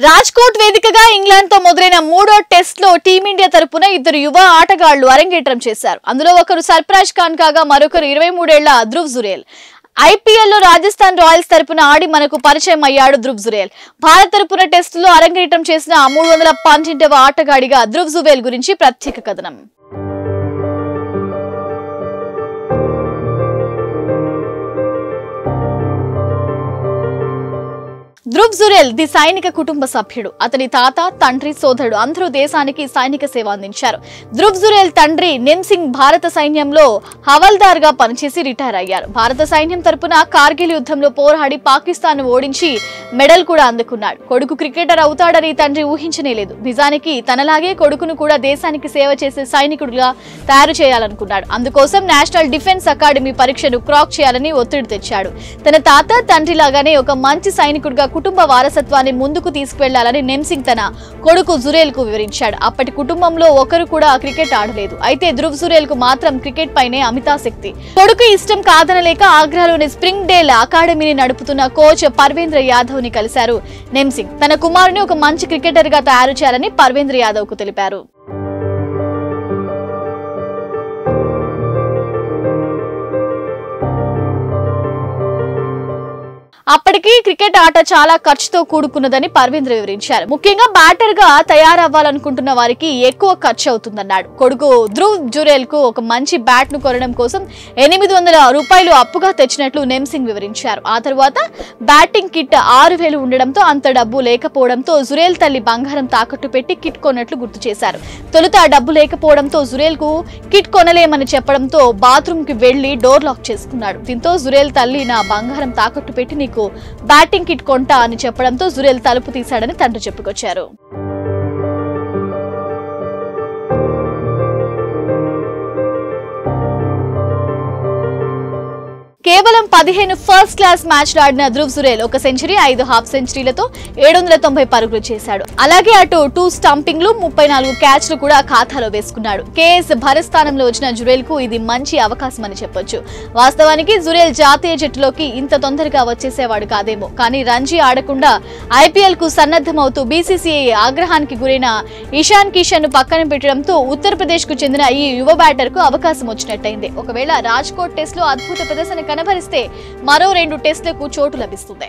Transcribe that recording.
రాజ్కోట్ వేదికగా ఇంగ్లాండ్ తో మొదలైన మూడో టెస్ట్ లో టీమిండియా తరపున ఇద్దరు యువ ఆటగాళ్లు అరంగేట్రం చేశారు. అందులో ఒకరు సర్ఫరాజ్ ఖాన్ కాగా మరొకరు 23 ఏళ్ల ధ్రువ్ జురేల్. ఐపీఎల్ లో రాజస్థాన్ రాయల్స్ తరపున ఆడి మనకు పరిచయం అయ్యాడు ధ్రువ్ జురేల్. భారత్ తరపున టెస్టులో అరంగేట్రం చేసిన 312వ ఆటగాడిగా ధ్రువ్ జురేల్ గురించి ప్రత్యేక కథనం. ధ్రువ్ జురేల్ ది సైనిక కుటుంబ సభ్యుడు. అతని తాత, తండ్రి, సోదరుడు అందరూ దేశానికి సైనిక సేవ అందించారు. ధ్రువ్ జురేల్ తండ్రి నిమ్ సింగ్ భారత సైన్యంలో హవల్దార్ గా పనిచేసి రిటైర్ అయ్యారు. భారత సైన్యం తరపున కార్గిల్ యుద్ధంలో పోరాడి పాకిస్తాన్ ఓడించి మెడల్ కూడా అందుకున్నాడు. కొడుకు క్రికెటర్ అవుతాడని తండ్రి ఊహించనేలేదు. నిజానికి తనలాగే కొడుకును కూడా దేశానికి సేవ చేసే సైనికుడిగా తయారు చేయాలనుకున్నాడు. అందుకోసం నేషనల్ డిఫెన్స్ అకాడమీ పరీక్షను క్రాక్ చేయాలని ఒత్తిడి తెచ్చాడు. తన తాత, తండ్రి లాగానే ఒక మంచి సైనికుడిగా కుటుంబ వారసత్వాన్ని ముందుకు తీసుకువెళ్లాలని నిమ్ సింగ్ తన కొడుకు జురేల్ కు వివరించాడు. అప్పటి కుటుంబంలో ఒకరు కూడా క్రికెట్ ఆడలేదు. అయితే ధ్రువ్ జురేల్ కు మాత్రం క్రికెట్ పైనే అమితాసక్తి. కొడుకు ఇష్టం కాదనలేక ఆగ్రాలోని స్ప్రింగ్ డేల్ అకాడమీని నడుపుతున్న కోచ్ పర్వేంద్ర యాదవ్ ని కలిశారు నిమ్ సింగ్. తన కుమారుని ఒక మంచి క్రికెటర్ గా తయారు చేయాలని పర్వేంద్ర యాదవ్ కు తెలిపారు. అప్పటికి క్రికెట్ ఆట చాలా ఖర్చుతో కూడుకున్నదని పర్వేంద్ర వివరించారు. ముఖ్యంగా బ్యాటర్ గా తయారవ్వాలనుకుంటున్న వారికి ఎక్కువ ఖర్చు అవుతుందన్నాడు. కొడుకు ధ్రువ్ జురేల్ కు ఒక మంచి బ్యాట్ ను కొనడం కోసం 800 రూపాయలు అప్పుగా తెచ్చినట్లు నిమ్ సింగ్ వివరించారు. ఆ తర్వాత బ్యాటింగ్ కిట్ 6000 ఉండడంతో అంత డబ్బు లేకపోవడంతో జురేల్ తల్లి బంగారం తాకట్టు పెట్టి కిట్ కొన్నట్లు గుర్తు చేశారు. తొలుత డబ్బు లేకపోవడంతో జురేల్ కు కిట్ కొనలేమని చెప్పడంతో బాత్రూమ్ కి వెళ్లి డోర్ లాక్ చేసుకున్నాడు. దీంతో జురేల్ తల్లి నా బంగారం తాకట్టు పెట్టి నీకు బ్యాటింగ్ కిట్ కొంటా అని చెప్పడంతో జురేల్ తలుపు తీశాడని తండ్రి చెప్పుకొచ్చారు. కేవలం 15 ఫస్ట్ క్లాస్ మ్యాచ్లు ఆడిన ధ్రువ్ జురేల్ ఒక సెంచరీ, 5 హాఫ్ సెంచరీలతో 790 పరుగులు చేశాడు. అలాగే అటు 2 స్టంపింగ్లు, 34 క్యాచ్లు కూడా ఖాతాలో వేసుకున్నాడు. కేఎస్ భరత్ స్థానంలో వచ్చిన జురేల్ కు ఇది మంచి అవకాశం అని చెప్పొచ్చు. వాస్తవానికి జురేల్ జాతీయ జట్టులోకి ఇంత తొందరగా వచ్చేసేవాడు కాదేమో. కానీ రంజీ ఆడకుండా ఐపీఎల్ కు సన్నద్ధమవుతూ బీసీసీఐ ఆగ్రహానికి గురైన ఇషాన్ కిషన్ ను పక్కన పెట్టడంతో ఉత్తరప్రదేశ్ కు చెందిన ఈ యువ బ్యాటర్ కు అవకాశం వచ్చినట్టయింది. ఒకవేళ రాజ్కోట్ టెస్ట్ లో అద్భుత ప్రదర్శన కనబరిస్తే మరో 2 టెస్టులకు చోటు లభిస్తుంది.